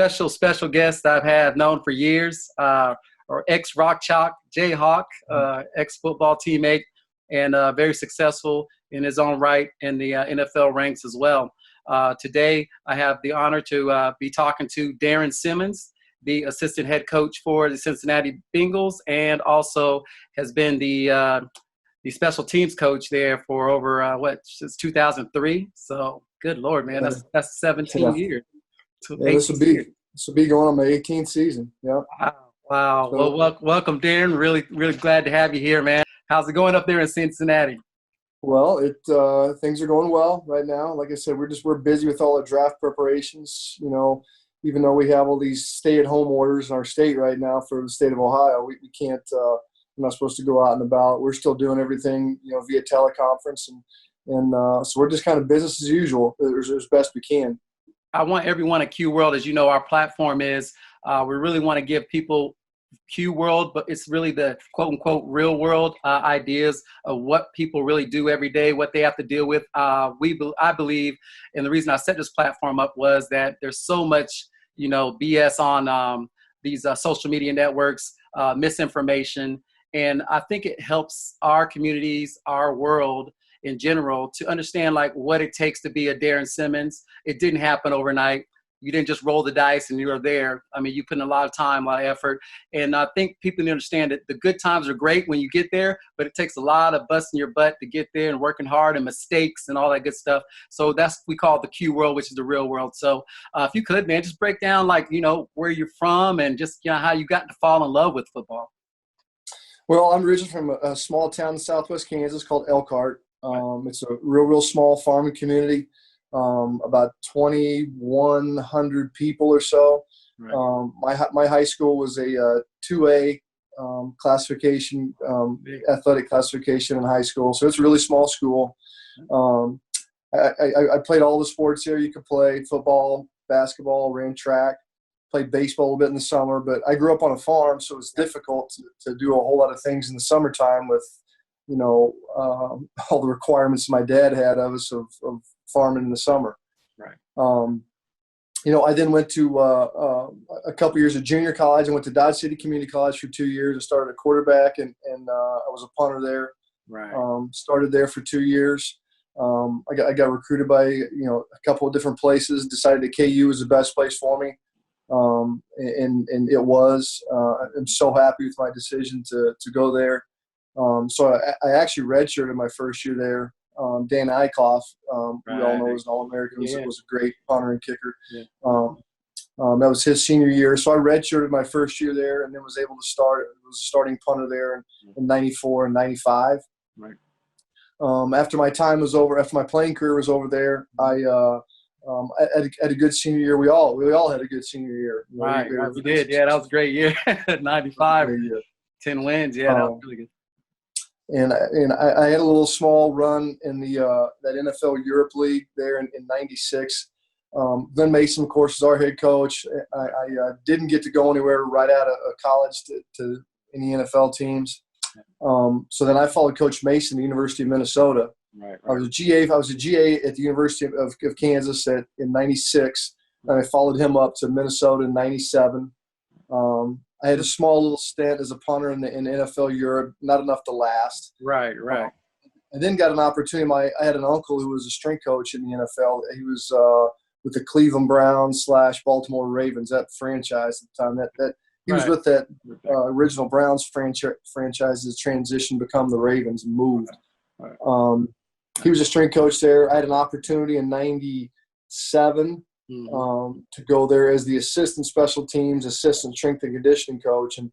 special guest I've had known for years, or ex-Rock Chalk, Jayhawk, ex-football teammate, and very successful in his own right in the NFL ranks as well. Today, I have the honor to be talking to Darrin Simmons, the assistant head coach for the Cincinnati Bengals, and also has been the special teams coach there for over since 2003. So good Lord, man, that's 17 years. Yeah, this will be going on my 18th season. Yeah. Wow. So, Well, welcome, Darrin. Really glad to have you here, man. How's it going up there in Cincinnati? Well, things are going well right now. Like I said, we're busy with all the draft preparations. You know, even though we have all these stay-at-home orders in our state right now for the state of Ohio, we can't. We're not supposed to go out and about. We're still doing everything, via teleconference, and so we're just kind of business as usual as best we can. I want everyone at QWorld, as you know, our platform is, we really want to give people QWorld, but it's really the quote unquote real world ideas of what people really do every day, what they have to deal with. I believe, and the reason I set this platform up was that there's so much, BS on these social media networks, misinformation. And I think it helps our communities, our world in general, to understand like what it takes to be a Darrin Simmons. It didn't happen overnight. You didn't just roll the dice and you were there. I mean, you put in a lot of time, a lot of effort. And I think people need to understand that the good times are great when you get there, but it takes a lot of busting your butt to get there and working hard and mistakes and all that good stuff. So we call it the Q world, which is the real world. So if you could, man, just break down where you're from and just, how you got to fall in love with football. Well, I'm originally from a small town in southwest Kansas called Elkhart. It's a real small farming community, about 2,100 people or so. Right. My high school was a 2A classification, athletic classification in high school. So it's a really small school. I played all the sports here you could play: football, basketball, ran track, played baseball a little bit in the summer. But I grew up on a farm, so it was difficult to do a whole lot of things in the summertime with all the requirements my dad had of us of farming in the summer. Right. I then went to a couple years of junior college. I went to Dodge City Community College for 2 years. I started at quarterback and I was a punter there. Right. Started there for 2 years. I got recruited by, a couple of different places, decided that KU was the best place for me. And it was. I'm so happy with my decision to go there. So I actually redshirted my first year there. Dan Eichhoff, we all know as an All-American, was a great punter and kicker. Yeah. That was his senior year. So I redshirted my first year there and then was able to start. I was a starting punter there in 94 and 95. Right. After my time was over, after my playing career was over there, I had a good senior year. We all had a good senior year. Right, we did. Yeah, that was a great year. 95, 10 wins. Yeah, that was really good. And I had a little small run in that NFL Europe League there in 96. Glenn Mason, of course, is our head coach. I didn't get to go anywhere right out of college to any NFL teams. So then I followed Coach Mason at the University of Minnesota. Right. I was a GA at the University of Kansas in 96. And I followed him up to Minnesota in 97. I had a small little stint as a punter in NFL Europe, not enough to last. Right. I then got an opportunity. I had an uncle who was a strength coach in the NFL. He was with the Cleveland Browns / Baltimore Ravens, that franchise at the time. That he was with that original Browns franchise that transitioned to become the Ravens and moved. Right. He was a strength coach there. I had an opportunity in 97 to go there as the assistant special teams, assistant strength and conditioning coach. And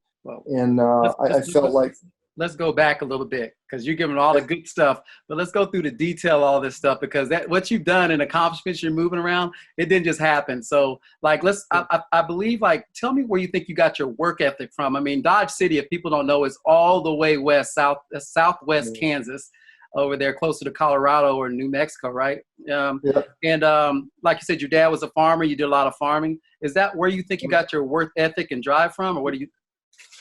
I felt like – let's go back a little bit because you're giving all the good stuff, but let's go through the detail of all this stuff because what you've done and accomplishments you're moving around, it didn't just happen. So I believe tell me where you think you got your work ethic from. I mean, Dodge City, if people don't know, is all the way southwest Kansas over there closer to Colorado or New Mexico, right? And like you said, your dad was a farmer. You did a lot of farming. Is that where you think you got your work ethic and drive from, or what do you?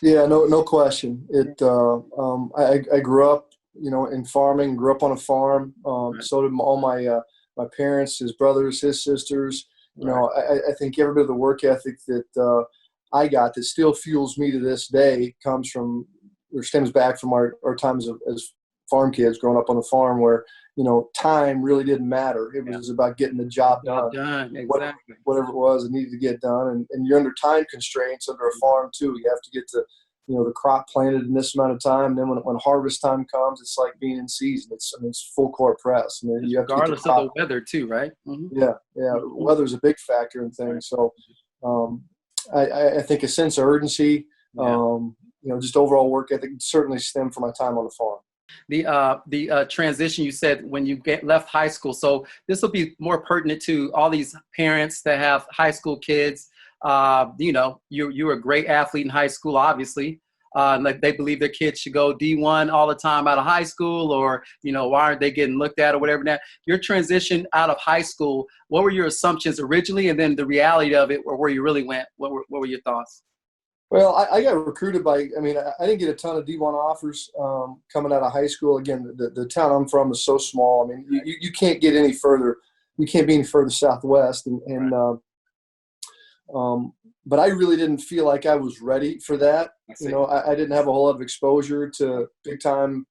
Yeah, no question. I grew up, in farming. Grew up on a farm. So did all my parents, his brothers, his sisters. You know, I think every bit of the work ethic that I got that still fuels me to this day comes from or stems back from our times as farm kids growing up on the farm where, you know, time really didn't matter. It was about getting the job done. Exactly. Whatever it was that needed to get done. And you're under time constraints under a farm too. You have to get to, you know, the crop planted in this amount of time. And then when harvest time comes, it's like being in season. It's full court press. I mean, you have regardless to get of the weather too, right? Mm-hmm. Yeah. Weather's a big factor in things. So I think a sense of urgency, you know, just overall work ethic certainly stemmed from my time on the farm. The transition you said when you left high school. So this will be more pertinent to all these parents that have high school kids. You know, you were a great athlete in high school, obviously. Like they believe their kids should go D1 all the time out of high school, or, you know, why aren't they getting looked at or whatever. Now, your transition out of high school, what were your assumptions originally, and then the reality of it, or where you really went? What were your thoughts? Well, I got recruited by – I mean, I didn't get a ton of D1 offers coming out of high school. Again, the town I'm from is so small. I mean, you can't get any further – you can't be any further southwest. But I really didn't feel like I was ready for that. You know, I didn't have a whole lot of exposure to big-time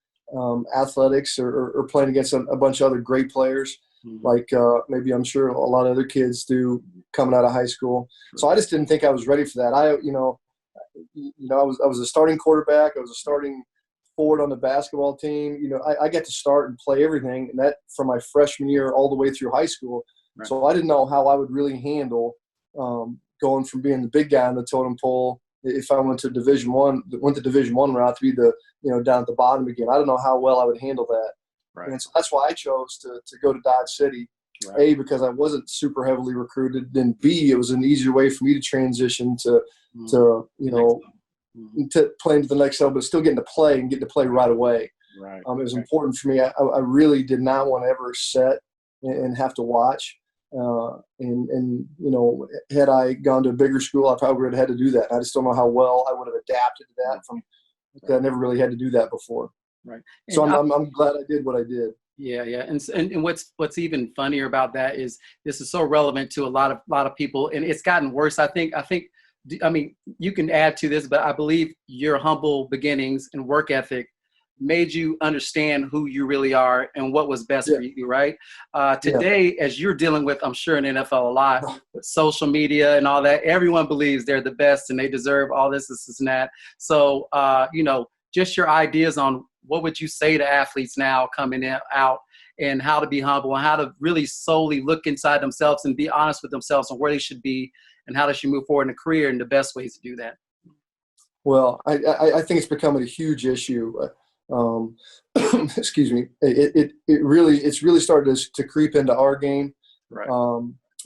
athletics or playing against a bunch of other great players like maybe I'm sure a lot of other kids do coming out of high school. So I just didn't think I was ready for that. I was a starting quarterback. I was a starting forward on the basketball team. You know, I got to start and play everything, and that from my freshman year all the way through high school. Right. So I didn't know how I would really handle going from being the big guy on the totem pole if I went to Division I route to be the, you know, down at the bottom again. I don't know how well I would handle that. Right. And so that's why I chose to go to Dodge City. Right. A, because I wasn't super heavily recruited, then B, it was an easier way for me to transition to playing to the next level, but still getting to play and getting to play right away. Right. It was important for me. I really did not want to ever sit and have to watch. And you know, had I gone to a bigger school, I probably would have had to do that. I just don't know how well I would have adapted to that I never really had to do that before. Right. So I'm glad I did what I did. Yeah. And what's even funnier about that is this is so relevant to a lot of people, and it's gotten worse. I mean, you can add to this, but I believe your humble beginnings and work ethic made you understand who you really are and what was best for you, right? Today, as you're dealing with, I'm sure in NFL a lot, with social media and all that, everyone believes they're the best and they deserve all this and that. So, you know, just your ideas on what would you say to athletes now coming out and how to be humble and how to really solely look inside themselves and be honest with themselves on where they should be and how they should move forward in a career and the best ways to do that? Well, I think it's becoming a huge issue. Excuse me. It's really started to creep into our game. Right.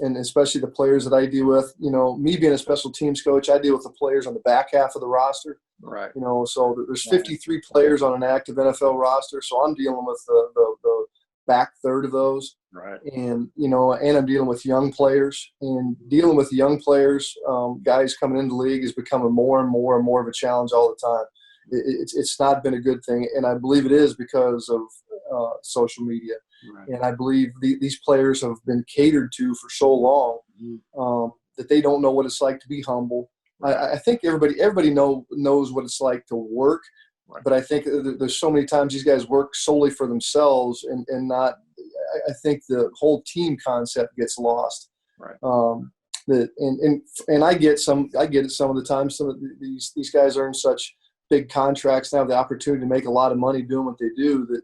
And especially the players that I deal with. You know, me being a special teams coach, I deal with the players on the back half of the roster. Right. You know, so there's 53 players on an active NFL roster, so I'm dealing with the back third of those. Right. And, you know, and I'm dealing with young players. And dealing with young players, guys coming into the league is becoming more and more of a challenge all the time. It's not been a good thing, and I believe it is because of social media. Right. And I believe these players have been catered to for so long that they don't know what it's like to be humble. Right. I think everybody knows what it's like to work, right. But I think there's so many times these guys work solely for themselves and not. I think the whole team concept gets lost. Right. And I get it some of the time. Some of these guys earn such big contracts now, have the opportunity to make a lot of money doing what they do that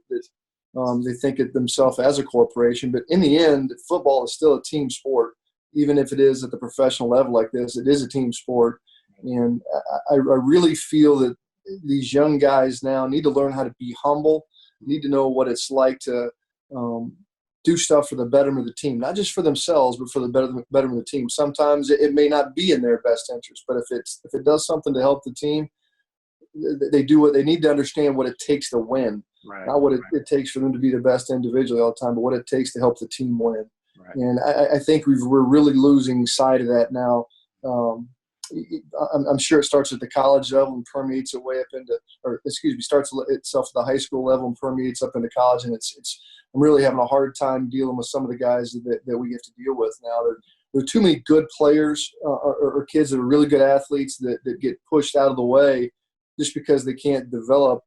they think of themselves as a corporation. But in the end, football is still a team sport. Even if it is at the professional level like this, it is a team sport. And I really feel that these young guys now need to learn how to be humble, need to know what it's like to do stuff for the betterment of the team, not just for themselves, but for the betterment of the team. Sometimes it may not be in their best interest, but if it does something to help the team, they do what they need to understand what it takes to win, right. Not what it takes for them to be the best individually all the time, but what it takes to help the team win. Right. And I think we're really losing sight of that now. I'm sure it starts at the college level and permeates its way up starts itself at the high school level and permeates up into college. And I'm really having a hard time dealing with some of the guys that we have to deal with now. there are too many good players or kids that are really good athletes that get pushed out of the way just because they can't develop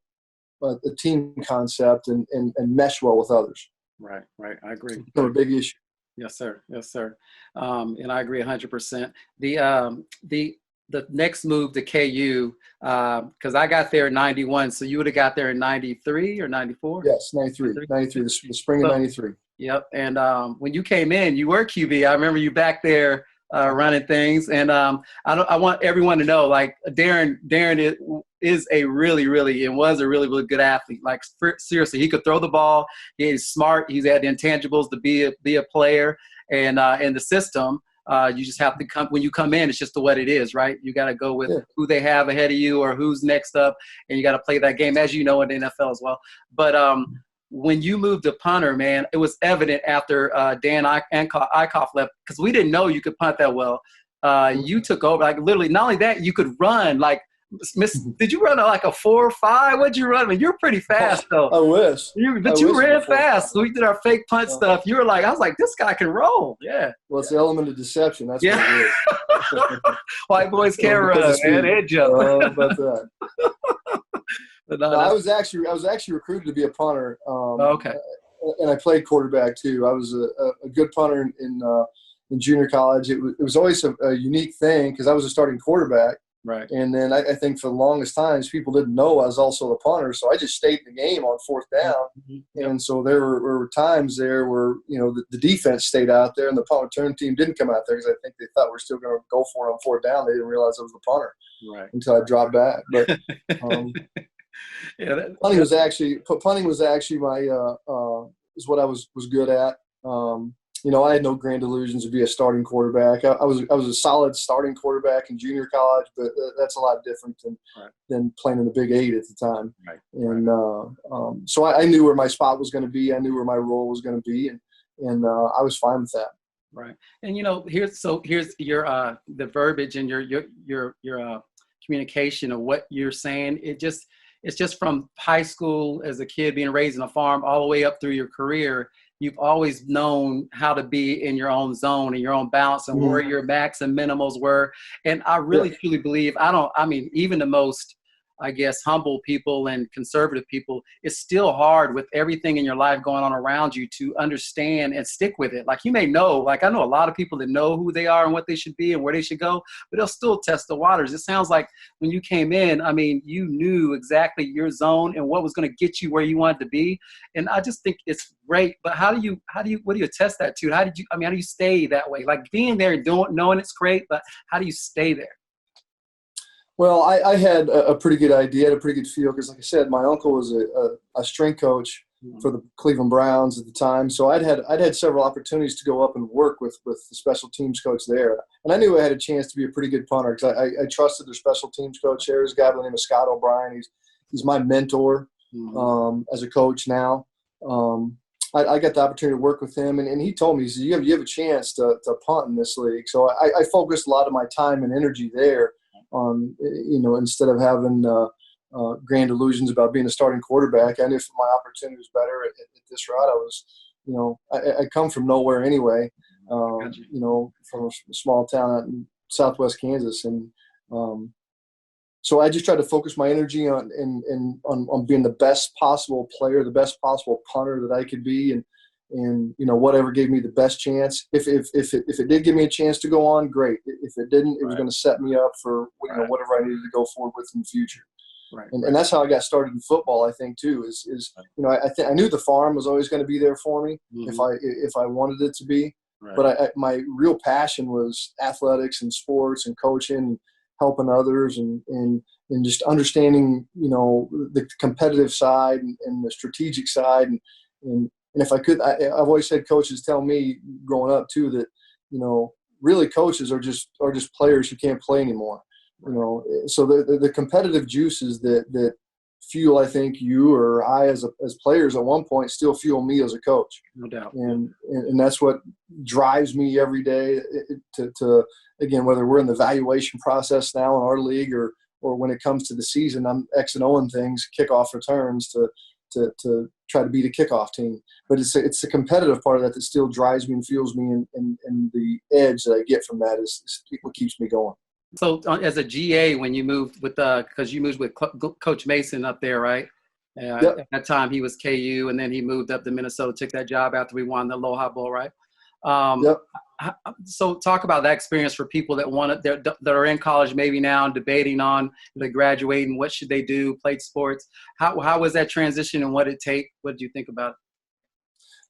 a team concept and mesh well with others. Right. I agree. It's a big issue. Yes, sir. And I agree 100%. The next move to KU, because I got there in 91, so you would have got there in 93 or 94? Yes, 93, the spring of 93. Yep. And when you came in, you were QB. I remember you back there running things. And I want everyone to know, like, Darrin is a really, really, and was a really, really good athlete. Like, seriously, he could throw the ball. He's smart. He's had the intangibles to be a player. And in the system, you just have to come when you come in. It's just what it is, right? You got to go with who they have ahead of you or who's next up, and you got to play that game, as you know, in the NFL as well. But when you moved to punter, man, it was evident after Dan Eichhoff left, because we didn't know you could punt that well. You took over, like, literally. Not only that, you could run. Like, did you run like a 4.5? What'd you run? I mean, you're pretty fast, though. I wish. But you ran fast. So we did our fake punt stuff. You were like, I was like, this guy can roll. Yeah. Well, it's the element of deception. That's what it is. White boys can't run, man. They jump. About that. But no, I was actually recruited to be a punter. Okay. And I played quarterback too. I was a good punter in junior college. It was always a unique thing because I was a starting quarterback. Right. And then I think for the longest times, people didn't know I was also the punter. So I just stayed in the game on fourth down. Mm-hmm. And so there were times there where, the defense stayed out there and the punt return team didn't come out there because I think they thought we were still going to go for it on fourth down. They didn't realize I was the punter until I dropped back. But punting was actually my is what I was good at. I had no grand illusions to be a starting quarterback. I was a solid starting quarterback in junior college, but that's a lot different than playing in the Big 8 at the time. Right. And so I knew where my spot was going to be. I knew where my role was going to be, and I was fine with that. Right. And here's your the verbiage and your communication of what you're saying. It's just from high school as a kid being raised in a farm all the way up through your career. You've always known how to be in your own zone and your own balance and where your max and minimals were. And I really truly believe, even the most, I guess, humble people and conservative people, it's still hard with everything in your life going on around you to understand and stick with it. Like, you may know, like, I know a lot of people that know who they are and what they should be and where they should go, but they'll still test the waters. It sounds like when you came in, you knew exactly your zone and what was going to get you where you wanted to be. And I just think it's great. But what do you attest that to? How do you stay that way? Like, being there and knowing it's great, but how do you stay there? Well, I had a pretty good idea, had a pretty good feel because, like I said, my uncle was a strength coach for the Cleveland Browns at the time. So I'd had several opportunities to go up and work with the special teams coach there. And I knew I had a chance to be a pretty good punter because I trusted their special teams coach there. There's a guy by the name of Scott O'Brien. He's my mentor as a coach now. I got the opportunity to work with him, and he told me, he said, you have a chance to punt in this league. So I focused a lot of my time and energy there. Instead of having grand illusions about being a starting quarterback, I knew if my opportunity was better at this route. I was, I come from nowhere anyway, from a small town out in southwest Kansas. And so I just tried to focus my energy on being the best possible player, the best possible punter that I could be. And whatever gave me the best chance. If it did give me a chance to go on, great. If it didn't, it was going to set me up for whatever I needed to go forward with in the future. Right. And that's how I got started in football. I think too I knew the farm was always going to be there for me if I wanted it to be. Right. But my real passion was athletics and sports and coaching, and helping others, and just understanding the competitive side and the strategic side and if I could, I've always had coaches tell me growing up too that, really coaches are just players who can't play anymore. So the competitive juices that fuel, I think, you or I as players at one point still fuel me as a coach. No doubt. And that's what drives me every day to again, whether we're in the evaluation process now in our league or when it comes to the season, I'm X and O-ing things, kickoff returns to to try to beat a kickoff team. But it's the competitive part of that still drives me and fuels me, and the edge that I get from that is what keeps me going. So as a GA, when you moved with because you moved with Coach Mason up there, right? Yep. At that time, he was KU, and then he moved up to Minnesota, took that job after we won the Aloha Bowl, right? Yep. So talk about that experience for people that that are in college maybe now and debating on graduating, what should they do, played sports. How was that transition, and what did it take? What did you think about it?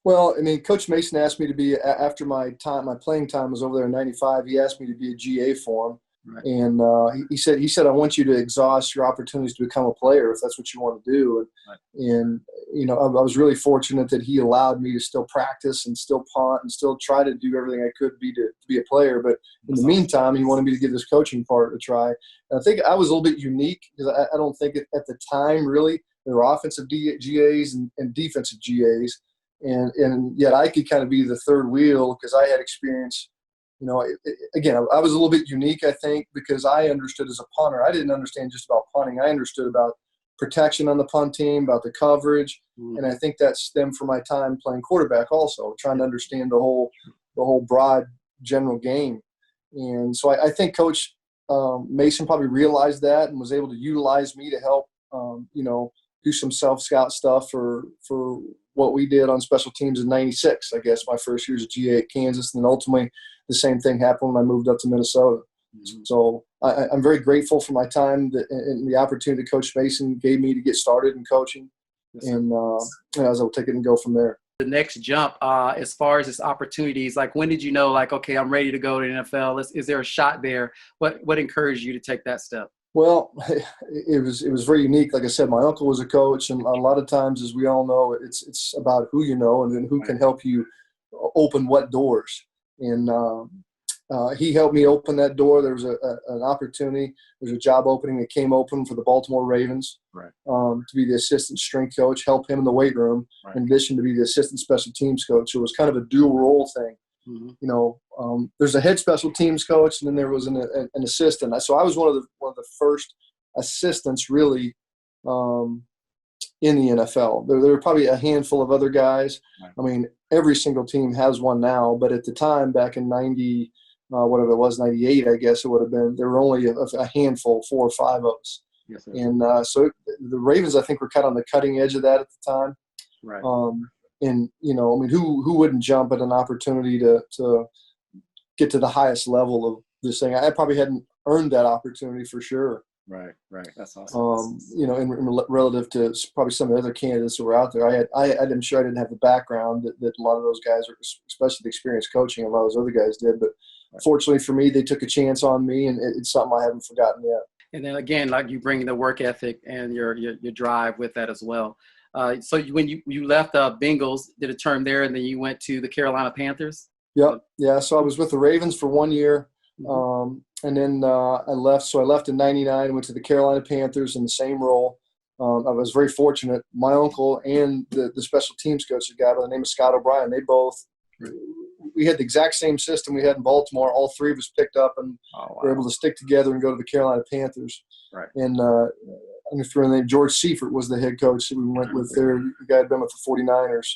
Well, I mean, Coach Mason asked me to be, after my playing time was over there in '95. He asked me to be a GA for him. Right. And he said, I want you to exhaust your opportunities to become a player if that's what you want to do. And I was really fortunate that he allowed me to still practice and still punt and still try to do everything I could to be a player. But in the meantime, he wanted me to give this coaching part a try. And I think I was a little bit unique because I don't think at the time really there were offensive GAs and defensive GAs. And yet I could kind of be the third wheel because I had experience. Again, I was a little bit unique, I think, because I understood as a punter. I didn't understand just about punting. I understood about protection on the punt team, about the coverage, and I think that stemmed from my time playing quarterback also, trying to understand the whole broad general game. And so I think Coach Mason probably realized that and was able to utilize me to help, do some self-scout stuff for what we did on special teams in '96, I guess, my first year as a GA at Kansas, and then ultimately the same thing happened when I moved up to Minnesota. Mm-hmm. So I'm very grateful for my time and the opportunity that Coach Mason gave me to get started in coaching. Yes, and I was able to take it and go from there. The next jump, as far as its opportunities, like when did you know, like, okay, I'm ready to go to the NFL? Is there a shot there? What encouraged you to take that step? Well, it was very unique. Like I said, my uncle was a coach, and a lot of times, as we all know, it's about who you know and then who can help you open what doors. And he helped me open that door. There was an opportunity. There's a job opening that came open for the Baltimore Ravens, right. To be the assistant strength coach, help him in the weight room, right. In addition to be the assistant special teams coach. So it was kind of a dual role thing. Mm-hmm. There's a head special teams coach, and then there was an assistant. So I was one of the first assistants really in the NFL. There were probably a handful of other guys. Right. I mean, every single team has one now, but at the time, back in 90, whatever it was, 98, I guess it would have been, there were only a handful, 4 or 5 of us. Yes, and so the Ravens, I think, were kind of on the cutting edge of that at the time. Right. And, who wouldn't jump at an opportunity to get to the highest level of this thing? I probably hadn't earned that opportunity for sure. Right. That's awesome. In relative to probably some of the other candidates that were out there, I'm sure I didn't have the background that a lot of those guys, especially the experienced coaching, a lot of those other guys did. But fortunately for me, they took a chance on me, and it's something I haven't forgotten yet. And then again, like you bring the work ethic and your drive with that as well. So when you left Bengals, did a term there, and then you went to the Carolina Panthers? Yep. Yeah. So I was with the Ravens for 1 year. And then I left. So I left in '99, went to the Carolina Panthers in the same role. I was very fortunate. My uncle and the special teams coach, a guy by the name of Scott O'Brien, we had the exact same system we had in Baltimore. All 3 of us picked up and were able to stick together and go to the Carolina Panthers. Right. And I'm going to throw in the name George Seifert was the head coach that we went with there. The guy had been with the 49ers.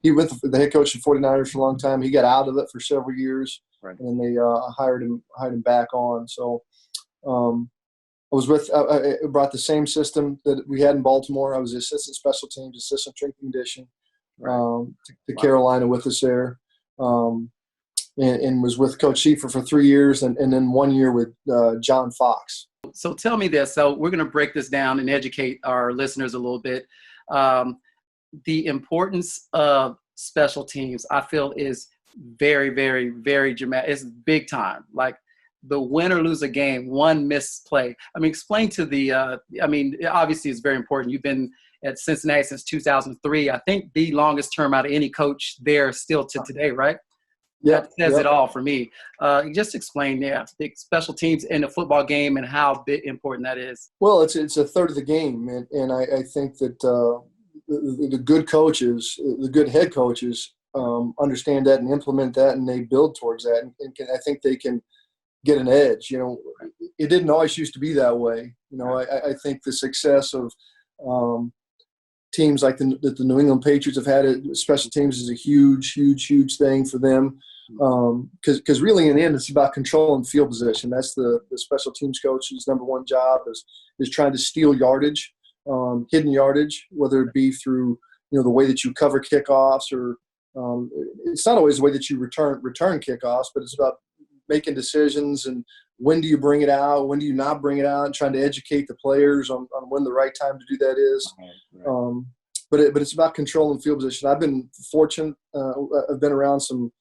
He went the head coach of the 49ers for a long time. He got out of it for several years. Right. And then they hired him back on. So I brought the same system that we had in Baltimore. I was the assistant special teams, assistant strength and condition to Carolina with us there. And was with Coach Schieffer for 3 years and then 1 year with John Fox. So tell me this. So we're going to break this down and educate our listeners a little bit. The importance of special teams, I feel, is very, very, very dramatic. It's big time. Like the win or lose a game, one missed play. I mean, explain to obviously it's very important. You've been at Cincinnati since 2003. I think the longest term out of any coach there still to today, right? Yeah, that says it all for me. Just explain, the special teams in a football game and how important that is. Well, it's a third of the game, and I think that the good coaches, the good head coaches, understand that and implement that, and they build towards that, and I think they can get an edge. It didn't always used to be that way. I think the success of teams like the New England Patriots have had it. Special teams is a huge, huge, huge thing for them. Because really in the end, it's about control and field position. That's the special teams coach's number one job is trying to steal yardage, hidden yardage, whether it be through, the way that you cover kickoffs or it's not always the way that you return kickoffs, but it's about making decisions and when do you bring it out, when do you not bring it out, and trying to educate the players on when the right time to do that is. Right. But it's about control and field position. I've been fortunate. I've been around some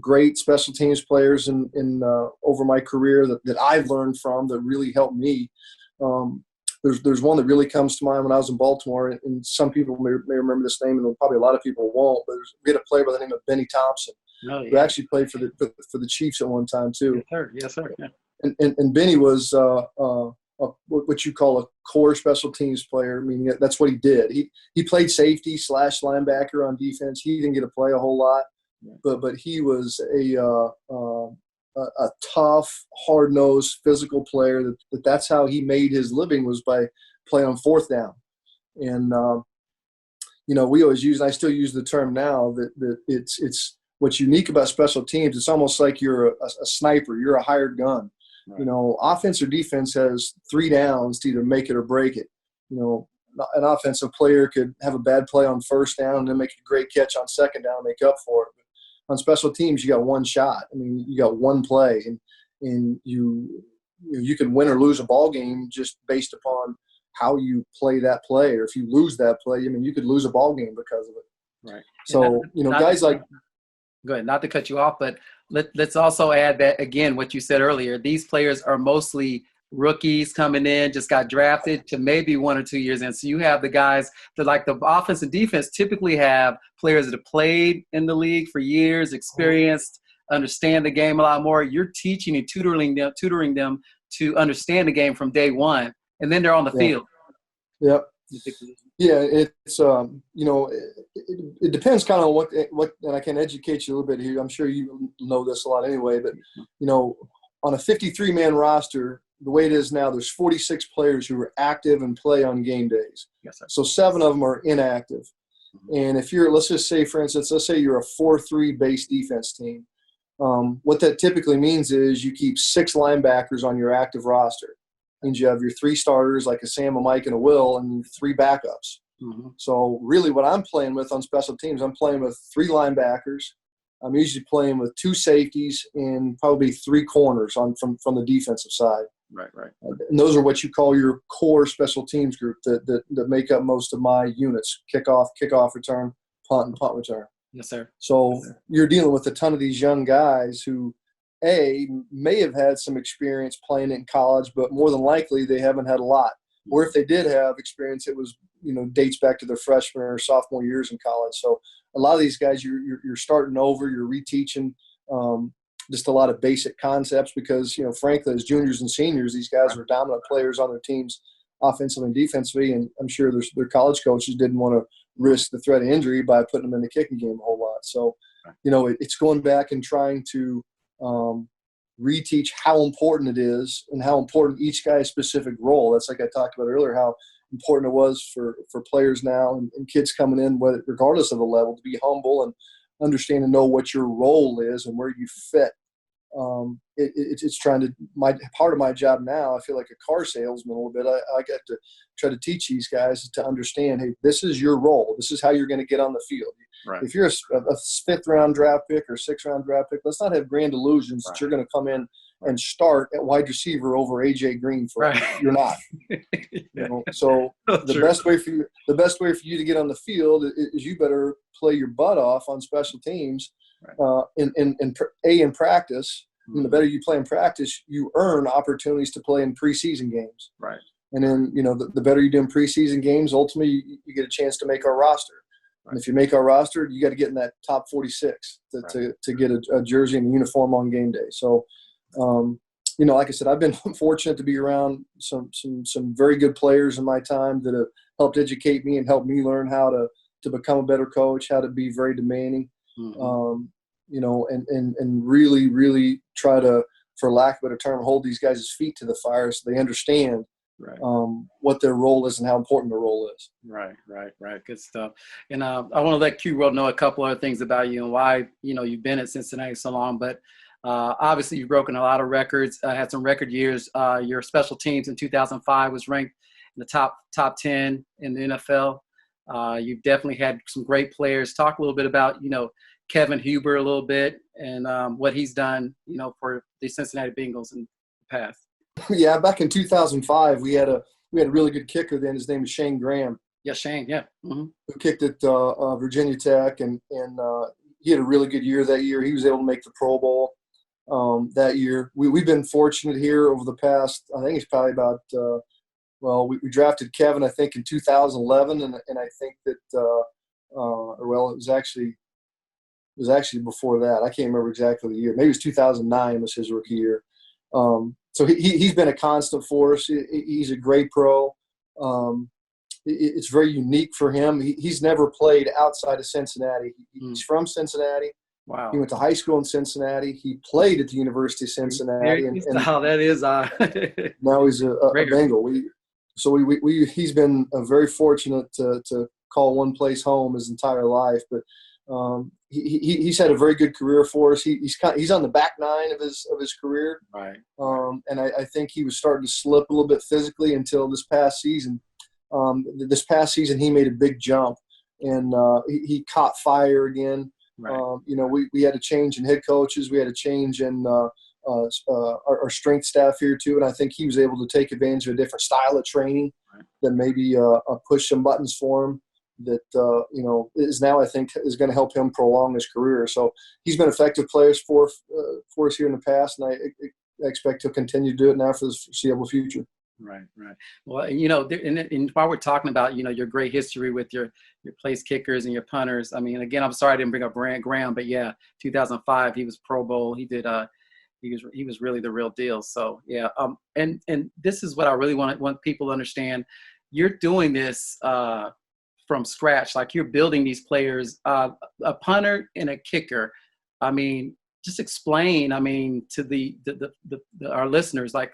great special teams players in over my career that I've learned from that really helped me. There's one that really comes to mind when I was in Baltimore, and some people may remember this name, and probably a lot of people won't. But we had a player by the name of Benny Thompson, who actually played for the Chiefs at one time too. Yes, sir. Yeah. And Benny was what you call a core special teams player. I mean, that's what he did. He played safety / linebacker on defense. He didn't get to play a whole lot, but he was a tough, hard-nosed, physical player. That's how he made his living, was by playing on fourth down. And we always use, and I still use the term now, that it's what's unique about special teams. It's almost like you're a sniper. You're a hired gun. Right. Offense or defense has 3 downs to either make it or break it. An offensive player could have a bad play on first down and then make a great catch on second down and make up for it. But on special teams, you got one shot. I mean, you got one play, and you can win or lose a ball game just based upon how you play that play. Or if you lose that play, I mean, you could lose a ball game because of it. Right. So, guys like – go ahead, not to cut you off, but let's also add that, again, what you said earlier, these players are mostly rookies coming in, just got drafted to maybe 1 or 2 years in. So you have the guys that, like the offense and defense, typically have players that have played in the league for years, experienced, understand the game a lot more. You're teaching and tutoring them to understand the game from day one, and then they're on the field. Yep. Yeah, it's it depends kind of on what, and I can educate you a little bit here. I'm sure you know this a lot anyway, but on a 53-man roster, the way it is now, there's 46 players who are active and play on game days. Yes, sir. So 7 of them are inactive. Mm-hmm. And if let's just say, for instance, let's say you're a 4-3 base defense team. What that typically means is you keep 6 linebackers on your active roster. Means you have your 3 starters like a Sam, a Mike, and a Will, and 3 backups. Mm-hmm. So really what I'm playing with on special teams, I'm playing with 3 linebackers. I'm usually playing with 2 safeties and probably 3 corners from the defensive side. Right. And those are what you call your core special teams group that make up most of my units: kickoff return, punt, and punt return. Yes, sir. So you're dealing with a ton of these young guys who may have had some experience playing in college, but more than likely they haven't had a lot. Or if they did have experience, it was, dates back to their freshman or sophomore years in college. So a lot of these guys, you're starting over, you're reteaching just a lot of basic concepts because, frankly, as juniors and seniors, these guys were dominant players on their teams offensively and defensively, and I'm sure their college coaches didn't want to risk the threat of injury by putting them in the kicking game a whole lot. So, it's going back and trying to reteach how important it is and how important each guy's specific role. That's like I talked about earlier, how important it was for players now and kids coming in, regardless of the level, to be humble and understand and know what your role is and where you fit. It's trying to part of my job now. I feel like a car salesman a little bit. I got to try to teach these guys to understand, hey, this is your role. This is how you're going to get on the field. Right. If you're a 5th round draft pick or 6th round draft pick, let's not have grand illusions that you're going to come in and start at wide receiver over AJ Green. You're not. So the best way for you to get on the field is you better play your butt off on special teams. In practice. Mm-hmm. And the better you play in practice, you earn opportunities to play in preseason games. Right. And then, the better you do in preseason games, ultimately you get a chance to make our roster. Right. And if you make our roster, you got to get in that top 46 to get a jersey and a uniform on game day. So, like I said, I've been fortunate to be around some very good players in my time that have helped educate me and helped me learn how to become a better coach, how to be very demanding. Mm-hmm. And really, really try to, for lack of a better term, hold these guys' feet to the fire so they understand Right. what their role is and how important their role is. Right. Good stuff. And I want to let QWorld know a couple other things about you and why, you've been at Cincinnati so long. But obviously, you've broken a lot of records, had some record years. Your special teams in 2005 was ranked in the top 10 in the NFL. You've definitely had some great players. Talk a little bit about, Kevin Huber a little bit and what he's done, for the Cincinnati Bengals in the past. Yeah, back in 2005, we had a really good kicker then. His name was Shane Graham. Yeah, Shane. Yeah. Mm-hmm. Who kicked at Virginia Tech, and he had a really good year that year. He was able to make the Pro Bowl that year. We've been fortunate here over the past. I think it's probably about. We drafted Kevin, I think, in 2011, and I think that it was actually before that. I can't remember exactly the year. Maybe it was 2009 was his rookie year. So he's been a constant for us. He's a great pro. It's very unique for him. He's never played outside of Cincinnati. He's from Cincinnati. Wow. He went to high school in Cincinnati. He played at the University of Cincinnati. That is. Now he's a Bengal. He's been very fortunate to call one place home his entire life. But he's had a very good career for us. He's on the back nine of his career, right? And I think he was starting to slip a little bit physically until this past season. This past season, he made a big jump, and he caught fire again. Right. We had a change in head coaches. We had a change in our strength staff here too, and I think he was able to take advantage of a different style of training that maybe push some buttons for him. That is now, I think, is going to help him prolong his career. So he's been effective players for us here in the past, and I expect to continue to do it now for the foreseeable future. Right. Well, and while we're talking about, your great history with your place kickers and your punters, I mean, again, I'm sorry I didn't bring up Graham, but yeah, 2005, he was Pro Bowl. He did, he was really the real deal. So yeah. And this is what I really want people to understand. You're doing this, from scratch, like you're building these players, a punter and a kicker. I mean, just explain, to our listeners, like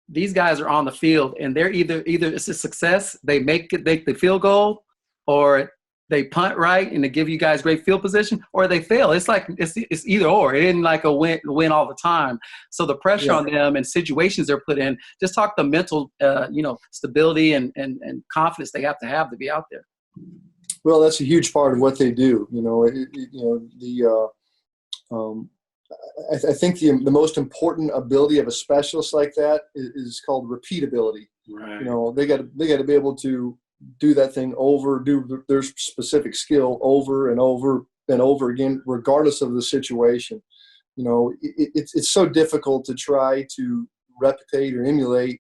these guys are on the field and they're either it's a success, they make the field goal, or they punt right and they give you guys great field position, or they fail. It's like it's either or. It isn't like a win all the time. So the pressure on them and situations they're put in. Just talk the mental, stability and confidence they have to be out there. Well, that's a huge part of what they do. I think the most important ability of a specialist like that is called repeatability. Right. They got to be able to do that thing do their specific skill over and over and over again, regardless of the situation. It's so difficult to try to replicate or emulate,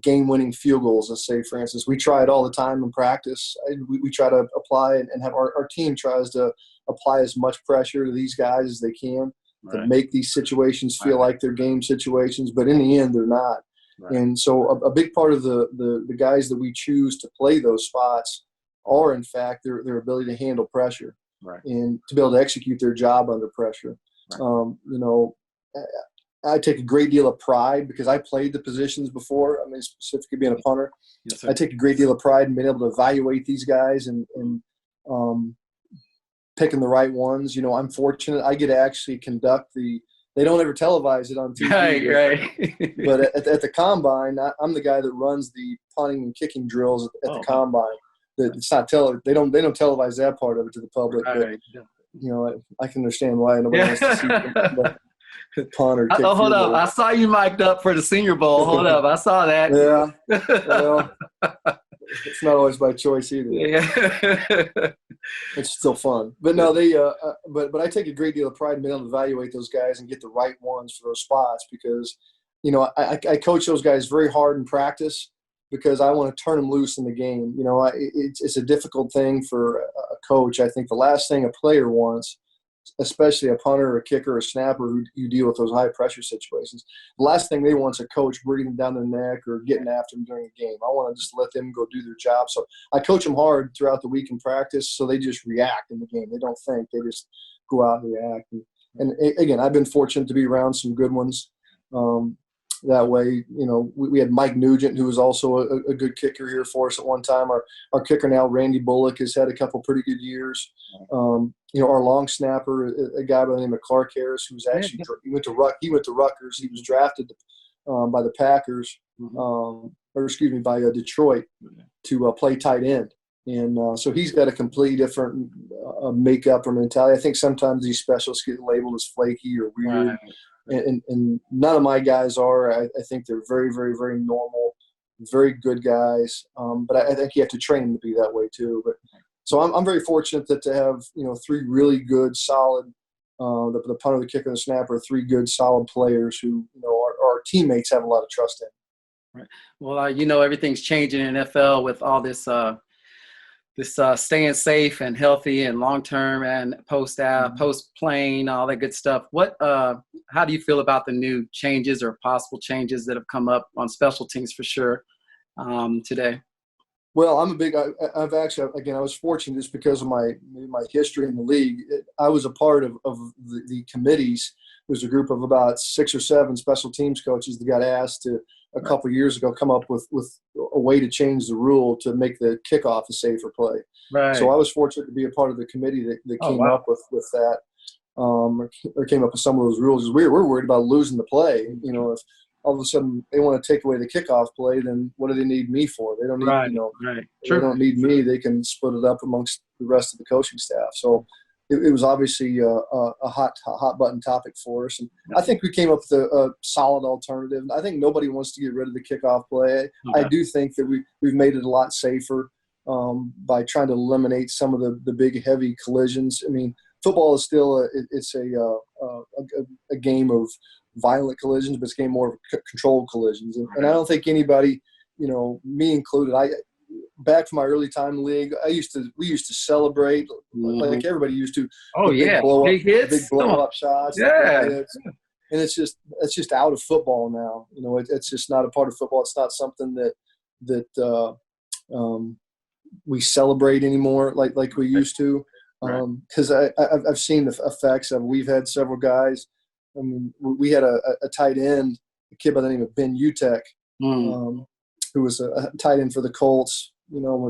game-winning field goals. Let's say, for instance, we try it all the time in practice. We try to apply and have our team tries to apply as much pressure to these guys as they can to make these situations feel like they're game situations, but in the end, they're not. Right. And so a big part of the guys that we choose to play those spots are, in fact, their ability to handle pressure and to be able to execute their job under pressure. Right. I take a great deal of pride because I played the positions before. Specifically being a punter. Yes, I take a great deal of pride in being able to evaluate these guys and picking the right ones. I'm fortunate. I get to actually conduct they don't ever televise it on TV. Right. But at the combine, I'm the guy that runs the punting and kicking drills at the combine. It's not they don't televise that part of it to the public. Right. But, I can understand why nobody wants to see them. Punt or kick. Hold up. I saw you mic'd up for the Senior Bowl. Hold up. I saw that. Yeah. Well, it's not always by choice either. Yeah. It's still fun. But no, but I take a great deal of pride in being able to evaluate those guys and get the right ones for those spots because, I coach those guys very hard in practice because I want to turn them loose in the game. It's a difficult thing for a coach. I think the last thing a player wants, especially a punter or a kicker or a snapper who you deal with those high pressure situations, the last thing they want is a coach breathing down their neck or getting after them during a game. I want to just let them go do their job. So I coach them hard throughout the week in practice so they just react in the game. They don't think. They just go out and react. And again, I've been fortunate to be around some good ones. that way. We had Mike Nugent, who was also a good kicker here for us at one time. Our kicker now, Randy Bullock, has had a couple pretty good years. Our long snapper, a guy by the name of Clark Harris, who's actually he went to Rutgers. He was drafted by the Packers, by Detroit to play tight end. And so he's got a completely different makeup or mentality. I think sometimes these specialists get labeled as flaky or weird. Right. And none of my guys are. I think they're very, very, very normal, very good guys. But I think you have to train them to be that way too. But so I'm very fortunate to have three really good, solid, the punter, the kicker, and the snapper, three good, solid players who our teammates have a lot of trust in. Right. Well, everything's changing in NFL with all this staying safe and healthy and long-term and post-playing, all that good stuff. How do you feel about the new changes or possible changes that have come up on special teams for sure today? Well, I've actually, again, I was fortunate just because of my history in the league. I was a part of the committees. There's a group of about 6 or 7 special teams coaches that got asked to a couple of years ago come up with a way to change the rule to make the kickoff a safer play. Right. So I was fortunate to be a part of the committee that came up with that, or came up with some of those rules. We're worried about losing the play. If all of a sudden they want to take away the kickoff play, then what do they need me for? They don't need They don't need me. They can split it up amongst the rest of the coaching staff. So it was obviously a hot button topic for us, and I think we came up with a solid alternative. I think nobody wants to get rid of the kickoff play. Okay. I do think that we've made it a lot safer by trying to eliminate some of the big heavy collisions. I mean, football is still a game of violent collisions, but it's a game more of controlled collisions, and I don't think anybody, me included, back from my early time in the league, we used to celebrate like everybody used to. Oh yeah, big hits, big blow up shots. Yeah, and it's just out of football now. It's just not a part of football. It's not something that we celebrate anymore like we used to. Because I've seen the effects of. We've had several guys. I mean, we had a tight end, a kid by the name of Ben Utek, who was a tight end for the Colts,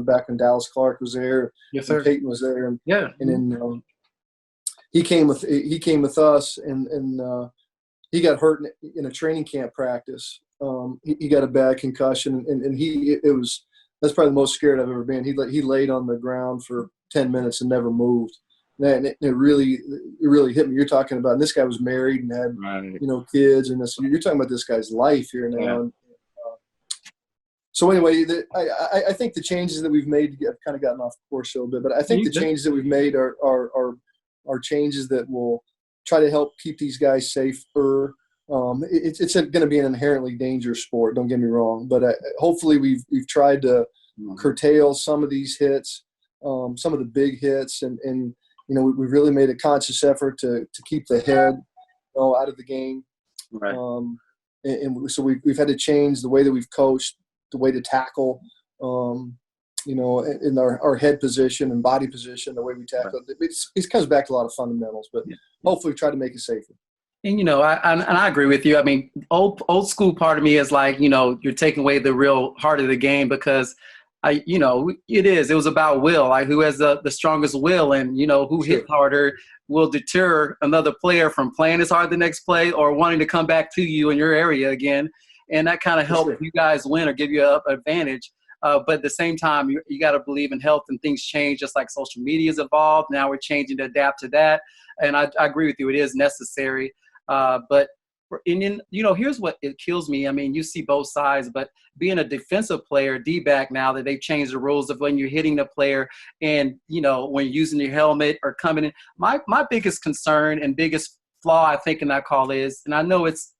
back when Dallas Clark was there. Yes, sir. Peyton was there. And then he came with us, and he got hurt in a training camp practice. He got a bad concussion, and that's probably the most scared I've ever been. He laid on the ground for 10 minutes and never moved. And it really hit me. You're talking about, and this guy was married and had kids, and you're talking about this guy's life here now. Yeah. So anyway, I think the changes that we've made have kind of gotten off course a little bit, but I think the changes that we've made are changes that will try to help keep these guys safer. It's going to be an inherently dangerous sport. Don't get me wrong, but hopefully we've tried to curtail some of these hits, some of the big hits, and we've really made a conscious effort to keep the head out of the game. Right. And so we've had to change the way that we've coached, the way to tackle, in our head position and body position, the way we tackle. Right. It comes back to a lot of fundamentals, but hopefully try to make it safer. And, I agree with you. I mean, old school part of me is like, you're taking away the real heart of the game because it was about will, like who has the strongest will, and, who hits harder will deter another player from playing as hard the next play or wanting to come back to you in your area again. And that kind of helps you guys win or give you an advantage. But at the same time, you got to believe in health, and things change just like social media has evolved. Now we're changing to adapt to that. And I agree with you. It is necessary. But here's what it kills me. I mean, you see both sides, but being a defensive player, D-back now that they've changed the rules of when you're hitting the player and, when using your helmet or coming in, my biggest concern and biggest flaw, I think, in that call is, and I know it's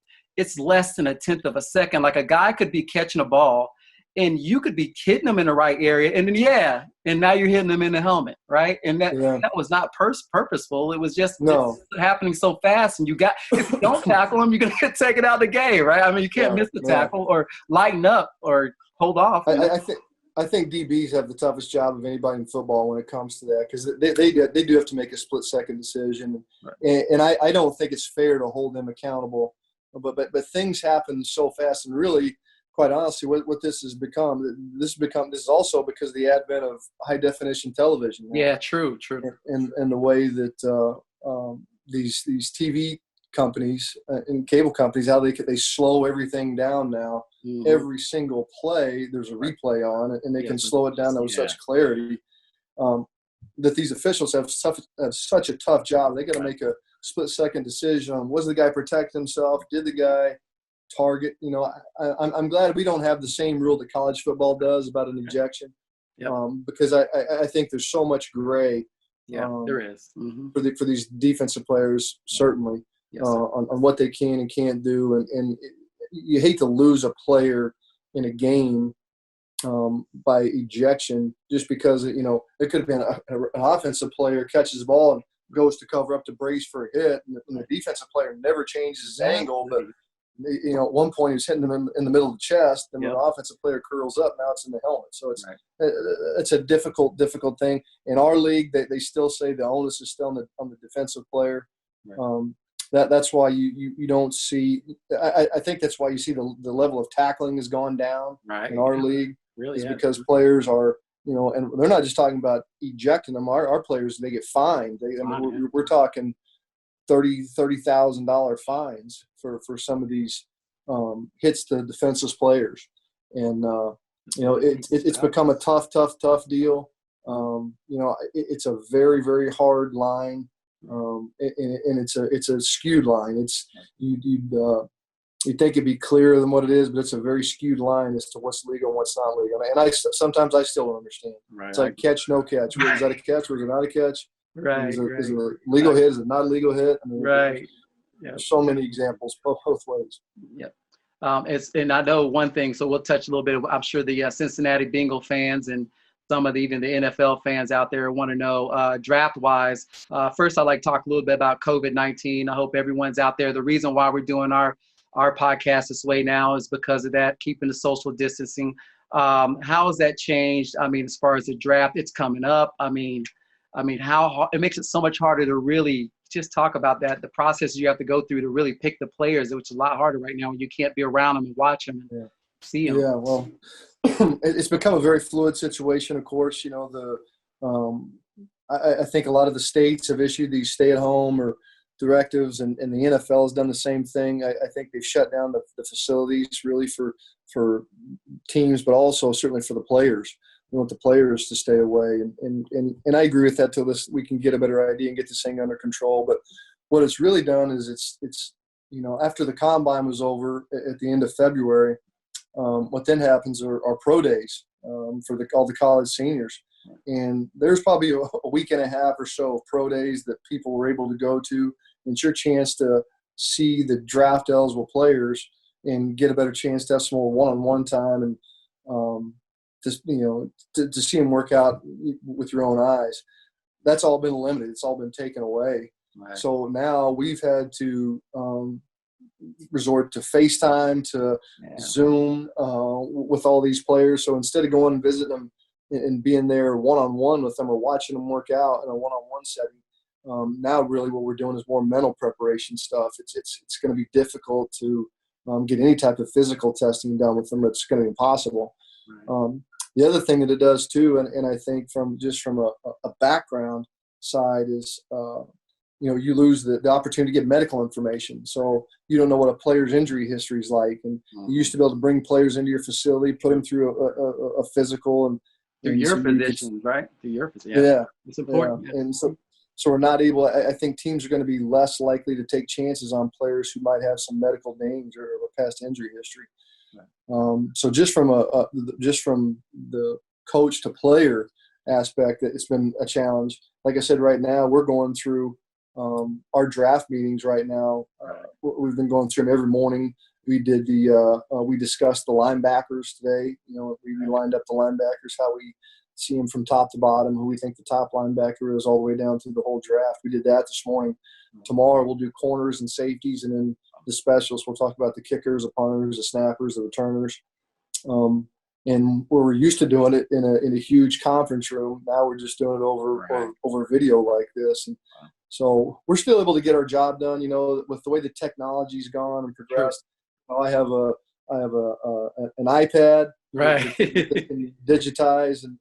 less than 1/10 of a second. Like a guy could be catching a ball and you could be hitting them in the right area. And then, and now you're hitting them in the helmet, right? And that was not purposeful. It was just it's happening so fast. And if you don't tackle them, you're going to get taken out of the game, right? I mean, you can't miss the tackle or lighten up or hold off. I think DBs have the toughest job of anybody in football when it comes to that, because they do have to make a split-second decision. Right. And I don't think it's fair to hold them accountable but things happen so fast, and really, quite honestly, what this has become, this is also because of the advent of high definition television now. Yeah, true. And the way that these TV companies and cable companies, how they slow everything down now. Mm-hmm. Every single play, there's a replay on it, and they can slow it down with such clarity that these officials have such a tough job. They got to make a split-second decision on, was the guy protect himself? Did the guy target? You know, I'm glad we don't have the same rule that college football does about an ejection, because I think there's so much gray. Yeah, there is. Mm-hmm. for these defensive players, certainly. Yes, on what they can and can't do, and you hate to lose a player in a game by ejection just because it could have been an offensive player catches the ball and goes to cover up to brace for a hit, and the defensive player never changes his angle, but at one point he was hitting them in the middle of the chest, and when the offensive player curls up, now it's in the helmet. So it's a difficult thing. In our league, they still say the onus is still on the defensive player. Right. That's why you don't see – I think that's why you see the level of tackling has gone down in our league. Really, because players are – and they're not just talking about ejecting them. Our players, they get fined. We're talking $30,000 fines for some of these hits to defenseless players. And, it's become a tough deal. It's a very, very hard line. And it's a skewed line. You think it'd be clearer than what it is, but it's a very skewed line as to what's legal and what's not legal. And sometimes I still don't understand. Right. It's like catch, no catch. Is that a catch or is it not a catch? Right. Is it a legal hit? Is it not a legal hit? I mean, there's so many examples both ways. Yep. And I know one thing, so we'll touch a little bit. I'm sure the Cincinnati Bengals fans and some of even the NFL fans out there want to know draft-wise. First, I'd like to talk a little bit about COVID-19. I hope everyone's out there. The reason why we're doing our podcast this way now is because of that, keeping the social distancing. How has that changed? I mean, as far as the draft, it's coming up. I mean, how it makes it so much harder to really just talk about that, the process you have to go through to really pick the players, which is a lot harder right now when you can't be around them and watch them and see them. Yeah, well, it's become a very fluid situation, of course. I think a lot of the states have issued these stay-at-home or directives, and the NFL has done the same thing. I think they've shut down the facilities really for teams, but also certainly for the players. We want the players to stay away, and I agree with that till we can get a better idea and get this thing under control. But what it's really done is it's after the combine was over at the end of February, what then happens are pro days for all the college seniors, and there's probably a week and a half or so of pro days that people were able to go to. And it's your chance to see the draft eligible players and get a better chance to have some more one-on-one time and to see them work out with your own eyes. That's all been limited. It's all been taken away. Right. So now we've had to resort to FaceTime, to Zoom with all these players. So instead of going and visiting them and being there one-on-one with them or watching them work out in a one-on-one setting, now really what we're doing is more mental preparation stuff. It's going to be difficult to get any type of physical testing done with them. It's going to be impossible. Right. The other thing that it does too, and I think from a background side is, you lose the opportunity to get medical information. So you don't know what a player's injury history is like. And you used to be able to bring players into your facility, put them through a physical. And through your physicians, right? Through your physician. Yeah. It's important. Yeah. And so we're not able – I think teams are going to be less likely to take chances on players who might have some medical danger or past injury history. Right. So just from the coach to player aspect, it's been a challenge. Like I said, right now we're going through our draft meetings right now. We've been going through them every morning. We did we discussed the linebackers today. We lined up the linebackers, how we see them from top to bottom, who we think the top linebacker is all the way down through the whole draft. We did that this morning. Tomorrow we'll do corners and safeties, and then the specialists. We'll talk about the kickers, the punters, the snappers, the returners. And where we're used to doing it in a huge conference room, now we're just doing it over video like this. And So we're still able to get our job done, with the way the technology's gone and progressed. I have an iPad Right. that can digitize and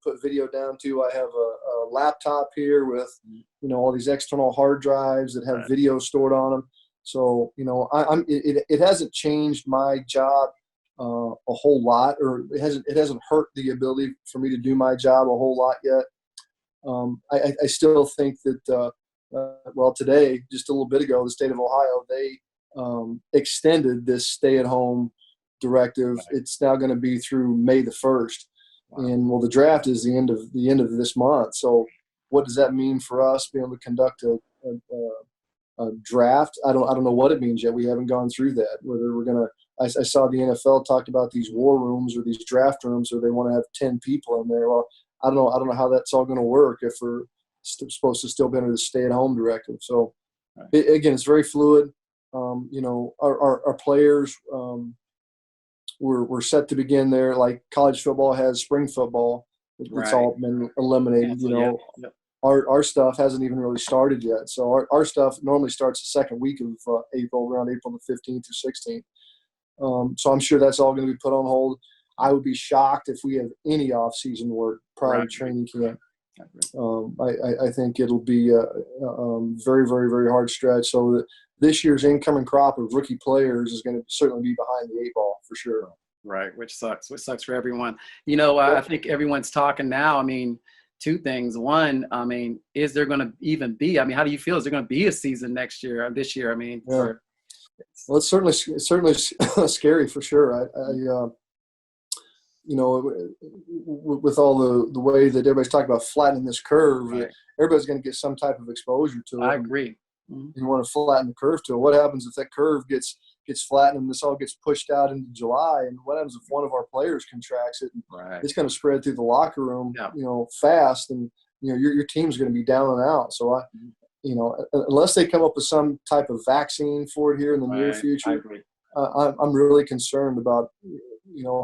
put video down to. I have a laptop here with, all these external hard drives that have video stored on them. So, it hasn't changed my job a whole lot, or it hasn't hurt the ability for me to do my job a whole lot yet. I still think that, today, just a little bit ago, the state of Ohio, they extended this stay-at-home directive. Right. It's now going to be through May the 1st. Wow. And the draft is the end of this month. So what does that mean for us being able to conduct a draft? I don't know what it means yet. We haven't gone through that. Whether we're going to, I saw the NFL talked about these war rooms or these draft rooms, or they want to have 10 people in there. Well, I don't know how that's all going to work if we're supposed to still be under the stay-at-home directive. So again, it's very fluid. Our players, we're set to begin there. Like college football has spring football. It's all been eliminated. Our stuff hasn't even really started yet. So our stuff normally starts the second week of April, around April the 15th or 16th. So I'm sure that's all going to be put on hold. I would be shocked if we have any off-season work prior to training camp. I think it'll be a very, very, very hard stretch. So this year's incoming crop of rookie players is going to certainly be behind the 8 ball for sure. Right, which sucks for everyone. I think everyone's talking now. I mean, two things. One, I mean, is there going to even be? I mean, how do you feel? Is there going to be a season this year? I mean, well, it's certainly scary for sure. With all the way that everybody's talking about flattening this curve, everybody's going to get some type of exposure to it. I agree. Mm-hmm. You want to flatten the curve to it. What happens if that curve gets flattened and this all gets pushed out into July? And what happens if one of our players contracts it? And it's going to spread through the locker room, fast, and your team's going to be down and out. So unless they come up with some type of vaccine for it here in the near future, I'm really concerned about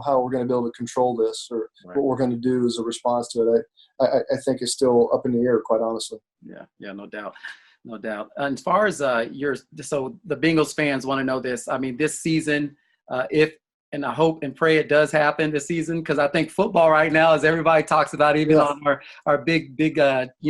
how we're going to be able to control this, or what we're going to do as a response to it. I think it's still up in the air, quite honestly. Yeah, no doubt. No doubt. And as far as so the Bengals fans want to know this. I mean, this season, and I hope and pray it does happen this season, because I think football right now, as everybody talks about, even on our big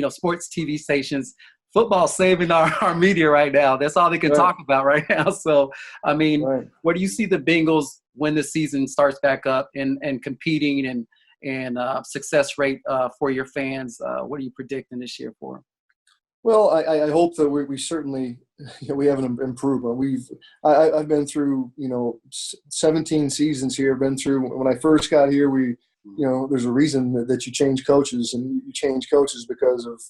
sports TV stations, football saving our media right now. That's all they can talk about right now. So, I mean, where do you see the Bengals when the season starts back up and competing and success rate for your fans? What are you predicting this year for them? Well, I hope that we certainly we have an improvement. I've been through 17 seasons here. Been through, when I first got here, there's a reason that you change coaches, and you change coaches because of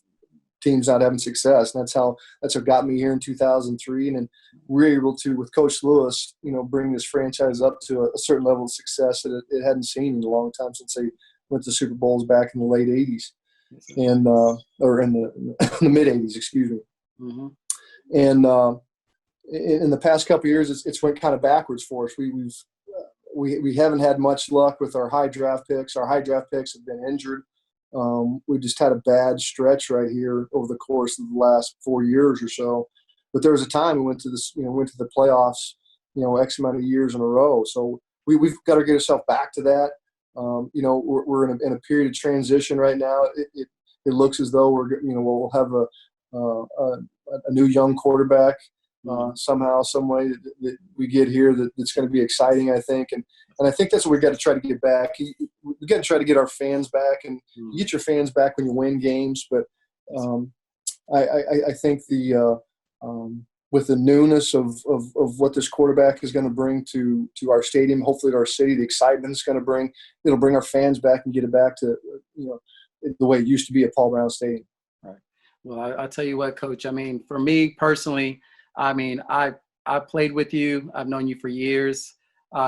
teams not having success. And that's what got me here in 2003. And then we're able to, with Coach Lewis, bring this franchise up to a certain level of success that it hadn't seen in a long time, since they went to Super Bowls back in the late 80s. And or in the mid 80s, excuse me. Mm-hmm. And in the past couple of years, it's went kind of backwards for us. We haven't had much luck with our high draft picks. Our high draft picks have been injured. We just had a bad stretch right here over the course of the last 4 years or so. But there was a time we went to the playoffs, X amount of years in a row. So we've got to get ourselves back to that. We're in a period of transition right now. It looks as though we'll have a new young quarterback somehow, some way that we get here that's going to be exciting, I think. And I think that's what we've got to try to get back. We've got to try to get our fans back, and you get your fans back when you win games. But I think with the newness of what this quarterback is going to bring to our stadium, hopefully to our city, the excitement it's going to bring, it'll bring our fans back and get it back to the way it used to be at Paul Brown Stadium. Right. Well, I'll tell you what, Coach. I mean, for me personally, I mean, I played with you. I've known you for years.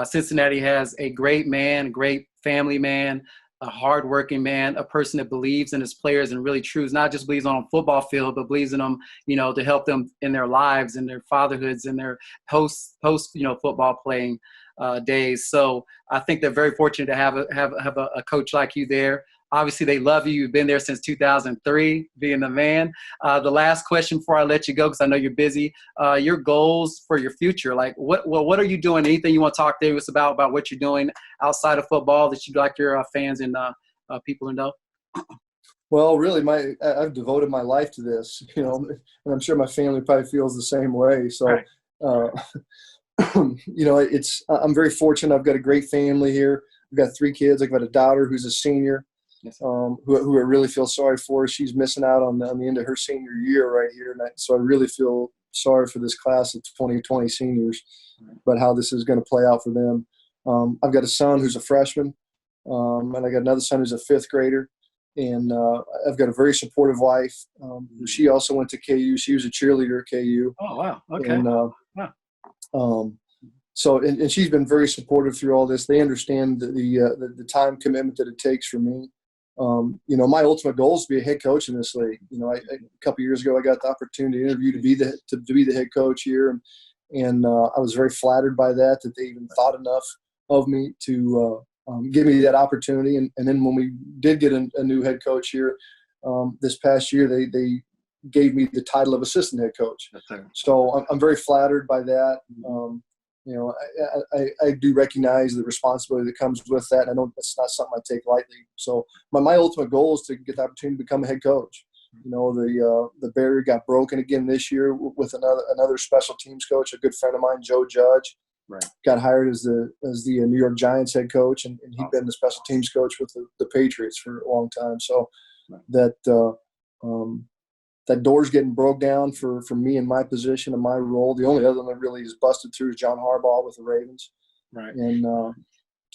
Cincinnati has a great man, a great family man, a hardworking man, a person that believes in his players and really not just believes on a football field, but believes in them, to help them in their lives and their fatherhoods and their post football playing days. So I think they're very fortunate to have a coach like you there. Obviously, they love you. You've been there since 2003, being the man. The last question before I let you go, because I know you're busy, your goals for your future. Like, what are you doing? Anything you want to talk to us about what you're doing outside of football that you'd like your fans and people to know? Well, really, I've devoted my life to this, and I'm sure my family probably feels the same way. So, Right. I'm very fortunate. I've got a great family here. I've got 3 kids. I've got a daughter who's a senior, Yes. who I really feel sorry for. She's missing out on the end of her senior year right here. So I really feel sorry for this class of 2020 seniors, about how this is going to play out for them. I've got a son who's a freshman, and I got another son who's a 5th grader. And I've got a very supportive wife. She also went to KU. She was a cheerleader at KU. Oh, wow. Okay. And, Wow. So she's been very supportive through all this. They understand the time commitment that it takes for me. My ultimate goal is to be a head coach in this league. A couple of years ago, I got the opportunity to interview to be the head coach here, and I was very flattered by that they even thought enough of me to give me that opportunity. And then when we did get a new head coach here this past year, they gave me the title of assistant head coach. So I'm very flattered by that. I do recognize the responsibility that comes with that, and I know it's not something I take lightly. So my ultimate goal is to get the opportunity to become a head coach. The barrier got broken again this year with another special teams coach, a good friend of mine, Joe Judge. Right. Got hired as the New York Giants head coach, and he'd been the special teams coach with the Patriots for a long time. So that door's getting broke down for me in my position and my role. The only other one that really is busted through is John Harbaugh with the Ravens. Right. And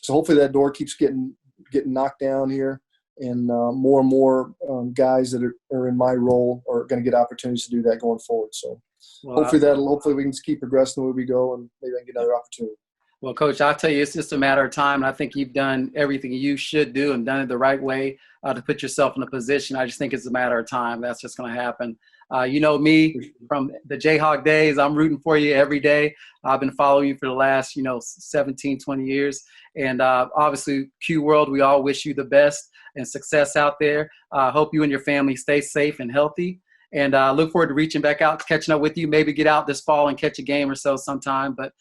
so hopefully that door keeps getting knocked down here, and more and more guys that are in my role are going to get opportunities to do that going forward. So hopefully we can just keep progressing the way we go, and maybe I can get another opportunity. Well, Coach, I'll tell you, it's just a matter of time. And I think you've done everything you should do and done it the right way to put yourself in a position. I just think it's a matter of time. That's just going to happen. Me from the Jayhawk days, I'm rooting for you every day. I've been following you for the last, 17, 20 years. And obviously, QWorld, we all wish you the best and success out there. Hope you and your family stay safe and healthy. And look forward to reaching back out, catching up with you, maybe get out this fall and catch a game or so sometime. But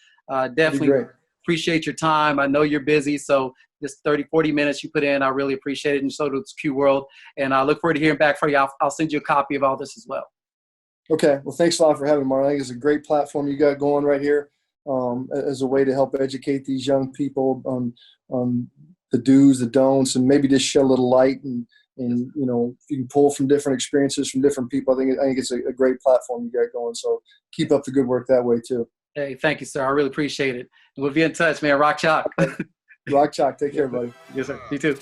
definitely appreciate your time. I know you're busy, so this 30, 40 minutes you put in, I really appreciate it, and so does QWorld. And I look forward to hearing back from you. I'll send you a copy of all this as well. Okay. Well, thanks a lot for having me, Marlin. I think it's a great platform you got going right here as a way to help educate these young people on the do's, the don'ts, and maybe just shed a little light and you can pull from different experiences from different people. I think it's a great platform you got going. So keep up the good work that way too. Hey, thank you, sir. I really appreciate it. We'll be in touch, man. Rock Chalk. Rock Chalk. Take care, buddy. Yes, sir. You too.